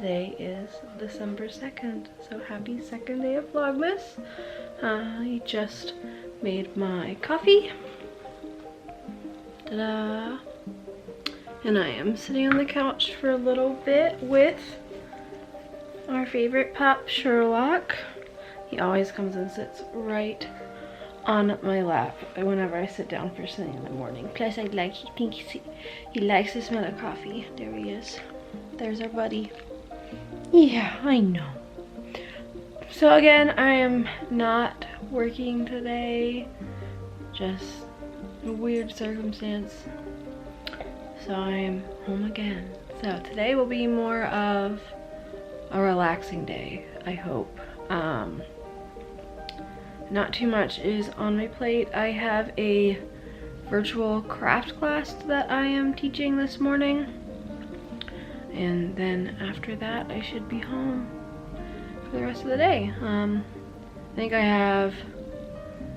Today is December 2nd, so happy second day of Vlogmas. I just made my coffee. Ta-da! And I am sitting on the couch for a little bit with our favorite pup, Sherlock. He always comes and sits right on my lap whenever I sit down first thing in the morning. Plus, he likes the smell of coffee. There he is. There's our buddy. Yeah, I know. So again, I am not working today. Just a weird circumstance. So I am home again. So today will be more of a relaxing day, I hope. Not too much is on my plate. I have a virtual craft class that I am teaching this morning. And then after that, I should be home for the rest of the day. I think I have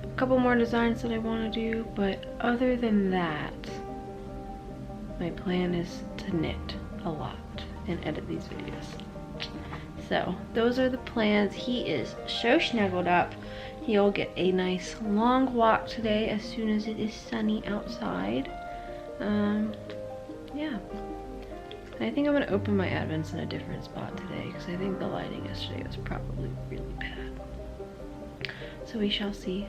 a couple more designs that I want to do, but other than that, my plan is to knit a lot and edit these videos. So those are the plans. He is so snuggled up. He'll get a nice long walk today as soon as it is sunny outside. Yeah. I think I'm gonna open my advents in a different spot today because I think the lighting yesterday was probably really bad. So we shall see.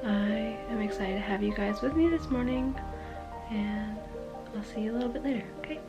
I am excited to have you guys with me this morning, and I'll see you a little bit later, okay?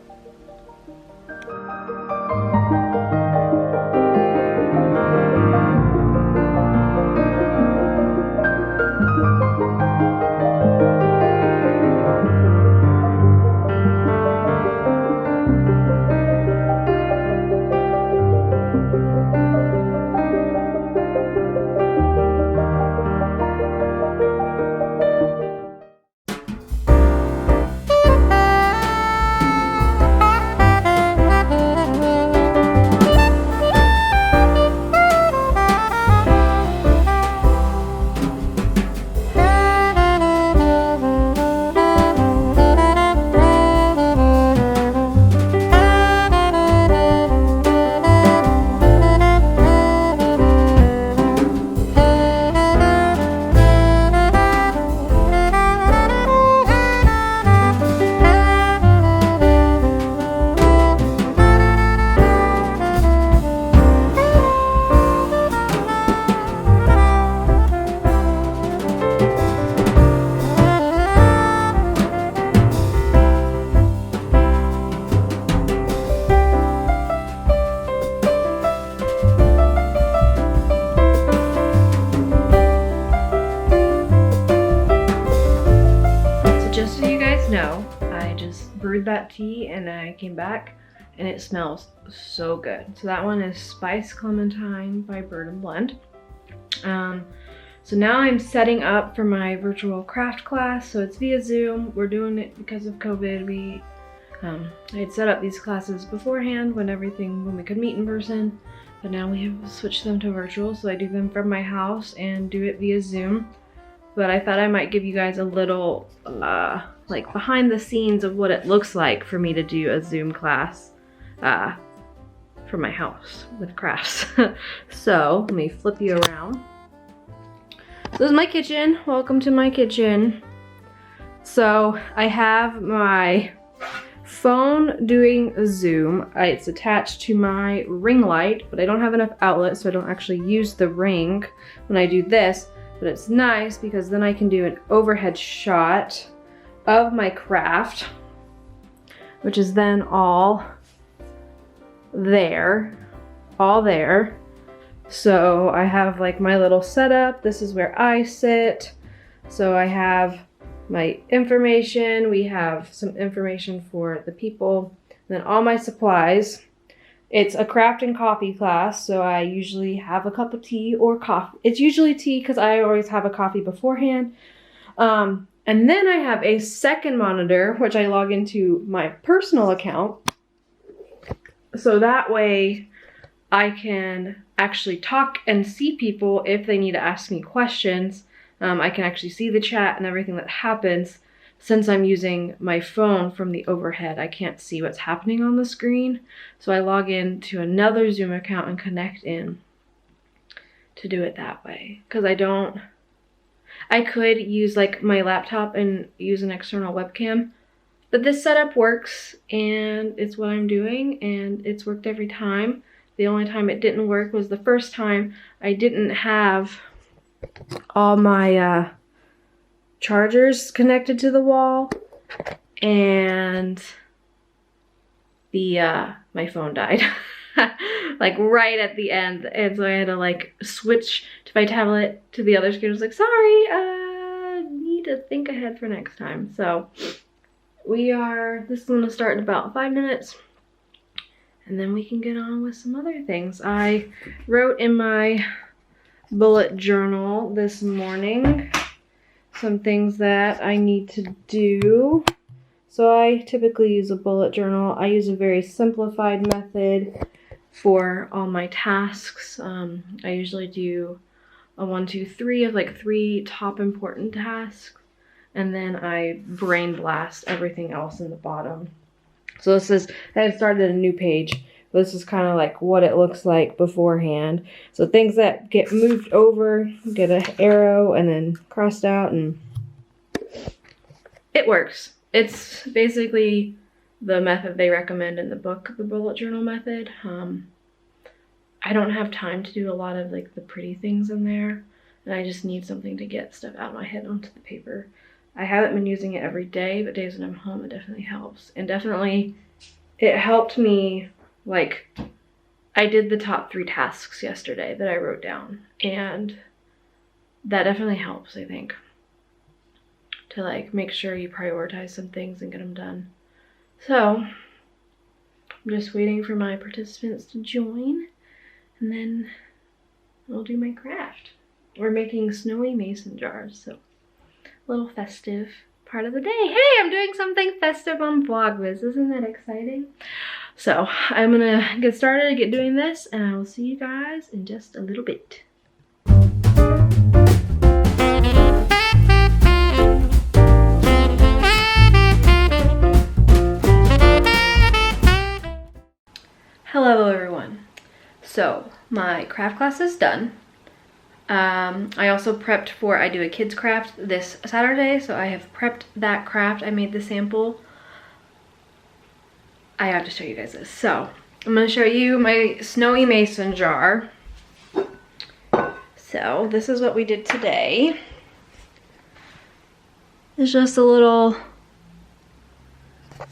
Brewed that tea and I came back and it smells so good. So that one is Spice Clementine by Bird and Blend. So now I'm setting up for my virtual craft class. So it's via Zoom. We're doing it because of COVID. I had set up these classes beforehand when we could meet in person, but now we have switched them to virtual. So I do them from my house and do it via Zoom. But I thought I might give you guys a little like behind the scenes of what it looks like for me to do a Zoom class from my house with crafts. So let me flip you around. So this is my kitchen. Welcome to my kitchen. So I have my phone doing a Zoom. It's attached to my ring light, but I don't have enough outlets, so I don't actually use the ring when I do this. But it's nice because then I can do an overhead shot of my craft, which is then all there. So I have like my little setup. This is where I sit. So I have my information. We have some information for the people. And then all my supplies. It's a craft and coffee class, so I usually have a cup of tea or coffee. It's usually tea because I always have a coffee beforehand. And then I have a second monitor, which I log into my personal account. So that way I can actually talk and see people if they need to ask me questions. I can actually see the chat and everything that happens. since I'm using my phone from the overhead, I can't see what's happening on the screen. So I log in to another Zoom account and connect in to do it that way. Because I could use like my laptop and use an external webcam, but this setup works and it's what I'm doing and it's worked every time. The only time it didn't work was the first time I didn't have all my chargers connected to the wall, and my phone died like right at the end, and so I had to like switch to my tablet to the other screen. I was like, sorry, need to think ahead for next time. So this is gonna start in about 5 minutes, and then we can get on with some other things. I wrote in my bullet journal this morning some things that I need to do. So I typically use a bullet journal. I use a very simplified method for all my tasks. I usually do a 1, 2, 3 of like 3 top important tasks, and then I brain blast everything else in the bottom. So this is, I had started a new page. This is kind of like what it looks like beforehand. So things that get moved over, get an arrow and then crossed out, and it works. It's basically the method they recommend in the book, the bullet journal method. I don't have time to do a lot of like the pretty things in there, and I just need something to get stuff out of my head onto the paper. I haven't been using it every day, but days when I'm home, it definitely helps. And definitely it helped me. Like, I did the top 3 tasks yesterday that I wrote down, and that definitely helps, I think, to like make sure you prioritize some things and get them done. So I'm just waiting for my participants to join, and then I'll do my craft. We're making snowy mason jars, so a little festive part of the day. Hey, I'm doing something festive on Vlogmas. Isn't that exciting? So I'm gonna get started, get doing this, and I will see you guys in just a little bit. Hello everyone. So my craft class is done. I also prepped for, I do a kids craft this Saturday, so I have prepped that craft. I made the sample. I have to show you guys this. So I'm going to show you my snowy mason jar. So this is what we did today. It's just a little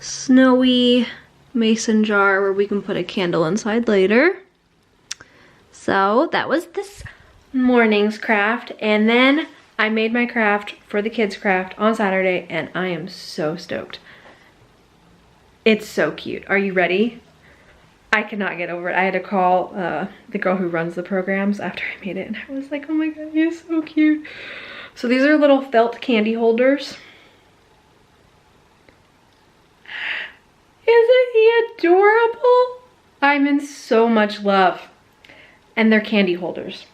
snowy mason jar where we can put a candle inside later. So that was this morning's craft, and then I made my craft for the kids craft on Saturday, and I am so stoked. It's so cute. Are you ready? I cannot get over it. I had to call the girl who runs the programs after I made it, and I was like, oh my god, he's so cute. So these are little felt candy holders. Isn't he adorable? I'm in so much love. And they're candy holders.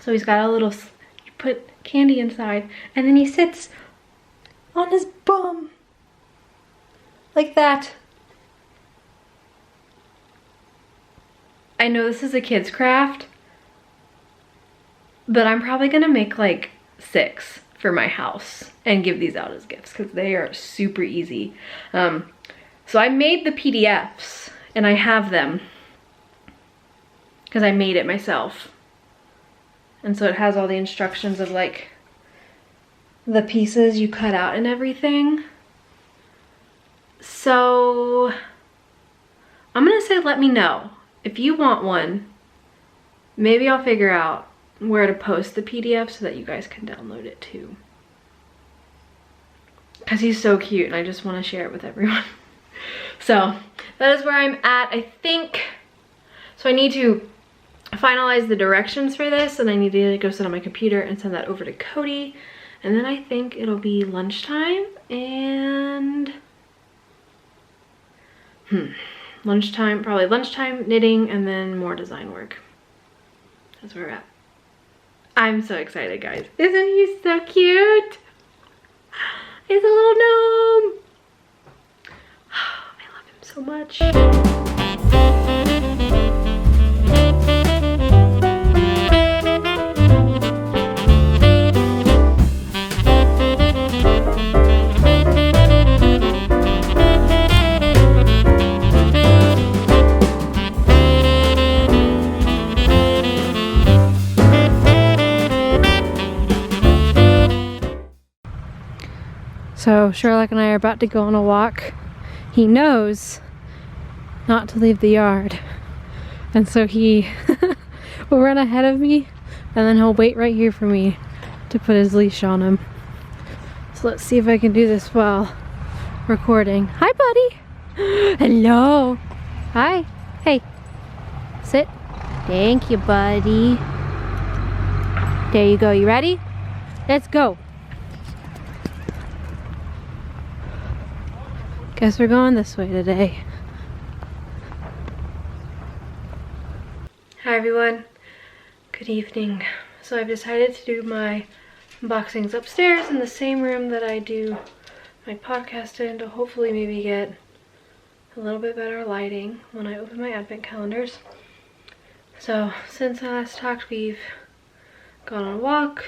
So he's got a little, you put candy inside, and then he sits on his bum. Like that. I know this is a kid's craft, but I'm probably gonna make like 6 for my house and give these out as gifts because they are super easy. So I made the PDFs and I have them because I made it myself. And so it has all the instructions of like the pieces you cut out and everything. So I'm gonna say let me know if you want one. Maybe I'll figure out where to post the PDF so that you guys can download it too. Because he's so cute and I just want to share it with everyone. So that is where I'm at, I think. So I need to finalize the directions for this, and I need to go sit on my computer and send that over to Cody. And then I think it'll be lunchtime and lunchtime, probably lunchtime, knitting, and then more design work. That's where we're at. I'm so excited, guys. Isn't he so cute? is a little gnome. I love him so much. So Sherlock and I are about to go on a walk. He knows not to leave the yard. And so he will run ahead of me and then he'll wait right here for me to put his leash on him. So let's see if I can do this while recording. Hi, buddy. Hello. Hi. Hey. Sit. Thank you, buddy. There you go. You ready? Let's go. Guess we're going this way today. Hi everyone, good evening. So I've decided to do my unboxings upstairs in the same room that I do my podcast in to hopefully maybe get a little bit better lighting when I open my advent calendars. So since I last talked, we've gone on a walk,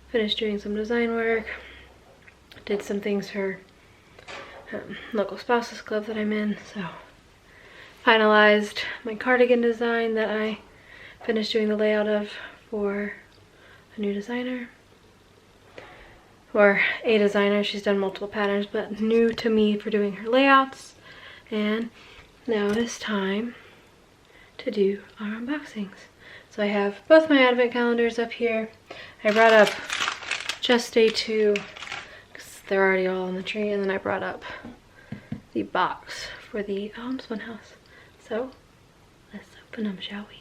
finished doing some design work, did some things for local spouses club that I'm in, so finalized my cardigan design that I finished doing the layout of for a new designer, or a designer. She's done multiple patterns but new to me for doing her layouts. And now it is time to do our unboxings. So I have both my advent calendars up here. I brought up just day 2 they're already all on the tree, and then I brought up the box for the homespun house. So let's open them, shall we?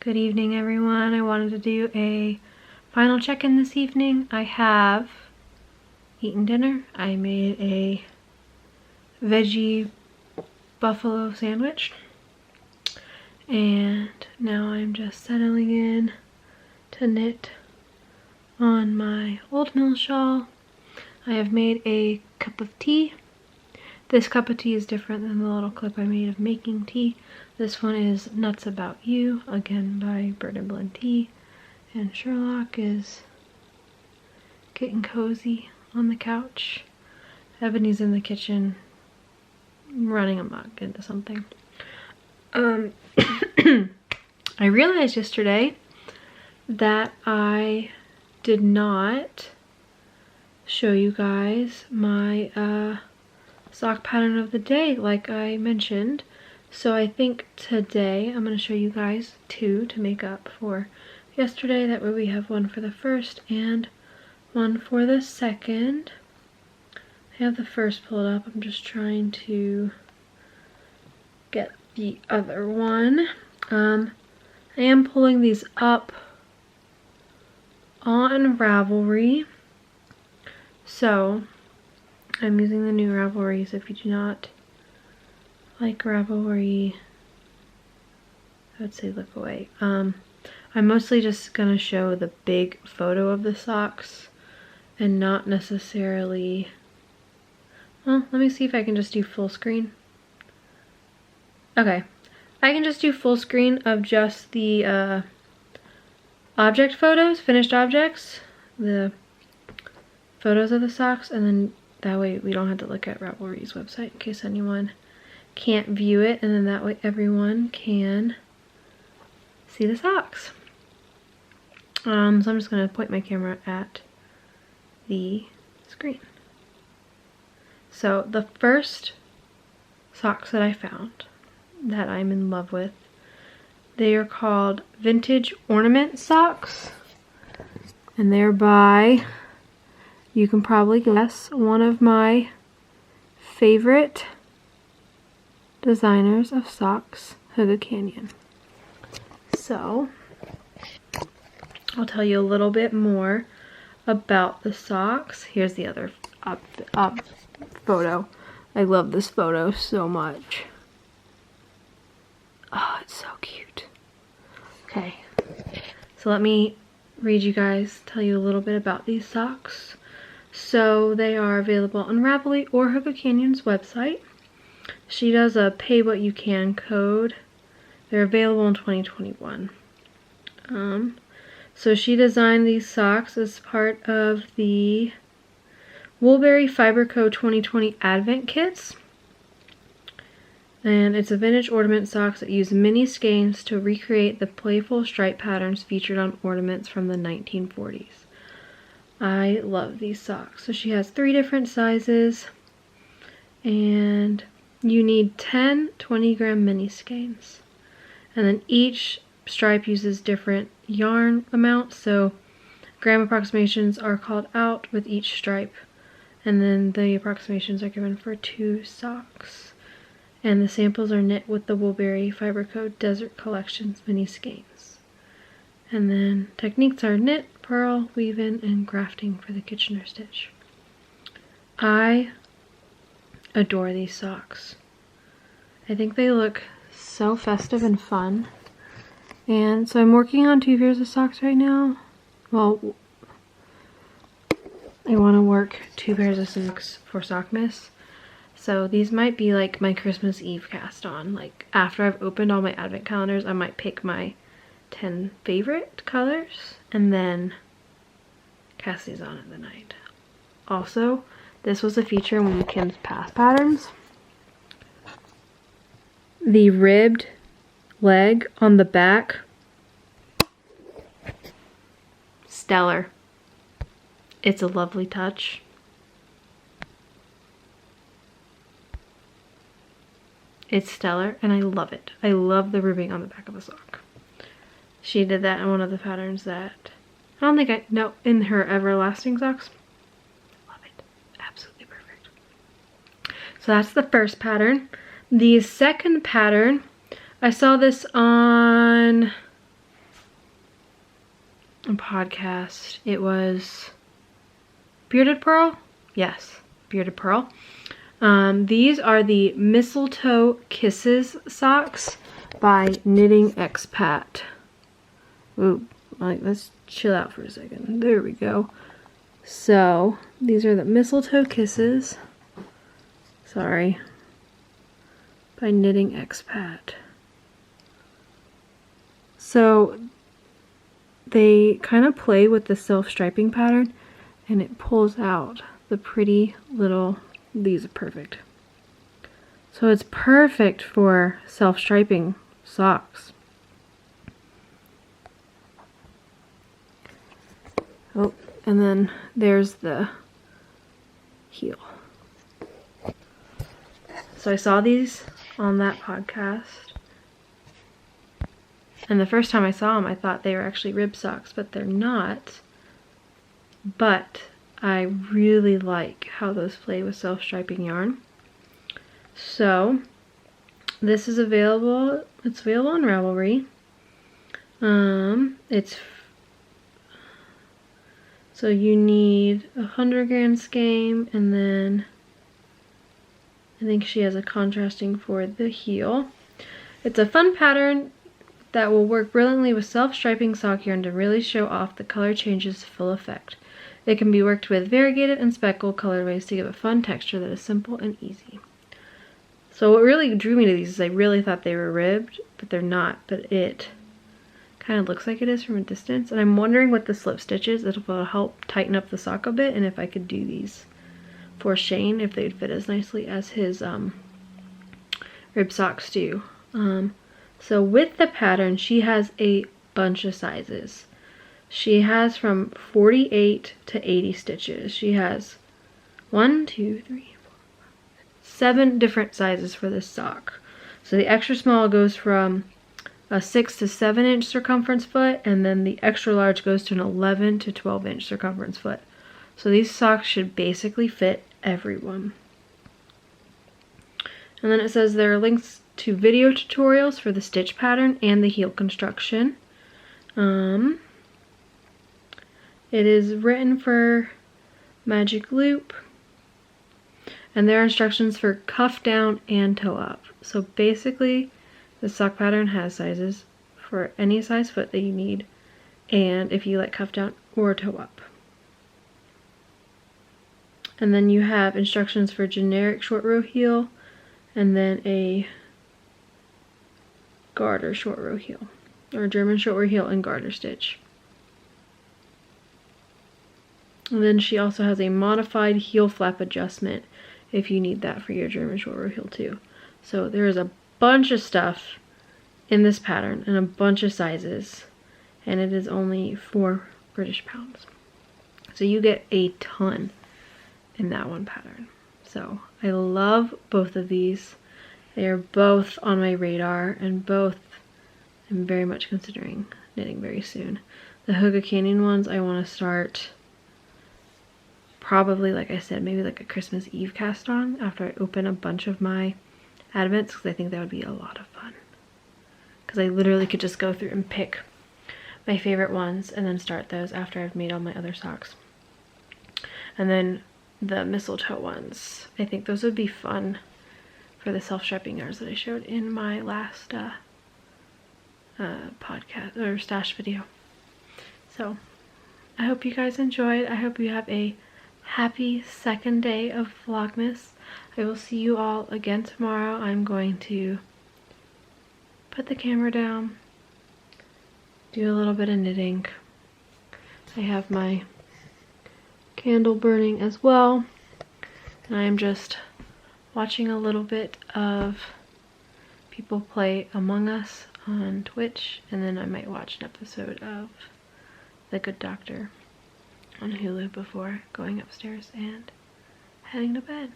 Good evening, everyone. I wanted to do a final check-in this evening. I have eaten dinner. I made a veggie buffalo sandwich, and now I'm just settling in to knit on my old mill shawl. I have made a cup of tea. This cup of tea is different than the little clip I made of making tea. This one is Nuts About You, again by Bird and Blend Tea. And Sherlock is getting cozy on the couch. Ebony's in the kitchen running amok into something. I realized yesterday that I did not show you guys my sock pattern of the day like I mentioned. So I think today I'm going to show you guys 2 to make up for yesterday. That way we have one for the first and one for the second. I have the first pulled up. I'm just trying to get the other one. I am pulling these up on Ravelry. So I'm using the new Ravelry, so if you do not like Ravelry, I would say look away. I'm mostly just gonna show the big photo of the socks and not necessarily, well, let me see if I can just do full screen. Okay, I can just do full screen of just the object photos, finished objects, the photos of the socks, and then that way we don't have to look at Ravelry's website in case anyone can't view it, and then that way everyone can see the socks. So I'm just going to point my camera at the screen. So the first socks that I found that I'm in love with. They are called Vintage Ornament Socks. And they're by, you can probably guess, one of my favorite designers of socks, Hoga Canyon. So, I'll tell you a little bit more about the socks. Here's the other up photo. I love this photo so much. Oh, it's so cute. Okay, so let me tell you a little bit about these socks. So they are available on Ravelry or Hoga Canyon's website. She does a pay what you can code. They're available in 2021. So she designed these socks as part of the Woolberry Fiber Co 2020 Advent Kits. And it's a vintage ornament socks that use mini skeins to recreate the playful stripe patterns featured on ornaments from the 1940s. I love these socks. So she has 3 different sizes, and you need 10 20-gram mini skeins. And then each stripe uses different yarn amounts, so gram approximations are called out with each stripe, and then the approximations are given for 2 socks. And the samples are knit with the Woolberry Fiber Co Desert Collections mini skeins. And then techniques are knit, purl, weave-in, and grafting for the Kitchener stitch. I adore these socks. I think they look so festive and fun. And so I'm working on 2 pairs of socks right now. Well, I want to work 2 pairs of socks for Sockmas. So these might be like my Christmas Eve cast on. Like after I've opened all my advent calendars, I might pick my 10 favorite colors and then cast these on at the night. Also, this was a feature in one of Kim's past patterns. The ribbed leg on the back, stellar. It's a lovely touch. It's stellar and I love it. I love the ribbing on the back of the sock. She did that in one of the patterns that I don't think no, in her everlasting socks. Love it. Absolutely perfect. So that's the first pattern. The second pattern, I saw this on a podcast. It was Bearded Pearl? Yes, Bearded Pearl. These are the Mistletoe Kisses socks by Knitting Expat. Ooh, like, let's chill out for a second. There we go. So, these are the Mistletoe Kisses. Sorry. By Knitting Expat. So, they kind of play with the self-striping pattern, and it pulls out the pretty little, these are perfect. So it's perfect for self-striping socks. Oh, and then there's the heel. So I saw these on that podcast. And the first time I saw them, I thought they were actually rib socks, but they're not. But I really like how those play with self-striping yarn. So this is available. It's available on Ravelry. So you need a 100-gram skein, and then I think she has a contrasting for the heel. It's a fun pattern that will work brilliantly with self-striping sock yarn to really show off the color changes to full effect. It can be worked with variegated and speckled colorways to give a fun texture that is simple and easy. So what really drew me to these is I really thought they were ribbed, but they're not, but it kind of looks like it is from a distance. And I'm wondering with the slip stitches, it will help tighten up the sock a bit, and if I could do these for Shane, if they'd fit as nicely as his rib socks do. So with the pattern, she has a bunch of sizes. She has from 48 to 80 stitches. She has 1, 2, 3, 4, 5, 7 different sizes for this sock. So the extra small goes from a 6 to 7 inch circumference foot, and then the extra large goes to an 11 to 12 inch circumference foot. So these socks should basically fit everyone. And then it says there are links to video tutorials for the stitch pattern and the heel construction. It is written for magic loop, and there are instructions for cuff down and toe up. So basically the sock pattern has sizes for any size foot that you need, and if you like cuff down or toe up. And then you have instructions for generic short row heel, and then a garter short row heel, or German short row heel and garter stitch. And then she also has a modified heel flap adjustment if you need that for your German short row heel too. So there is a bunch of stuff in this pattern and a bunch of sizes, and it is only 4 British pounds. So you get a ton in that one pattern. So I love both of these. They are both on my radar, and both I'm very much considering knitting very soon. The Hoga Canyon ones I want to start probably, like I said, maybe like a Christmas Eve cast on after I open a bunch of my advents, because I think that would be a lot of fun. Because I literally could just go through and pick my favorite ones and then start those after I've made all my other socks. And then the mistletoe ones, I think those would be fun for the self-striping yarns that I showed in my last podcast or stash video. So I hope you guys enjoyed. I hope you have a happy second day of Vlogmas. I will see you all again tomorrow. I'm going to put the camera down, do a little bit of knitting. I have my candle burning as well, and I am just watching a little bit of people play Among Us on Twitch, and then I might watch an episode of The Good Doctor on Hulu before going upstairs and heading to bed.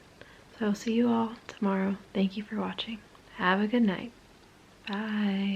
So I'll see you all tomorrow. Thank you for watching. Have a good night. Bye.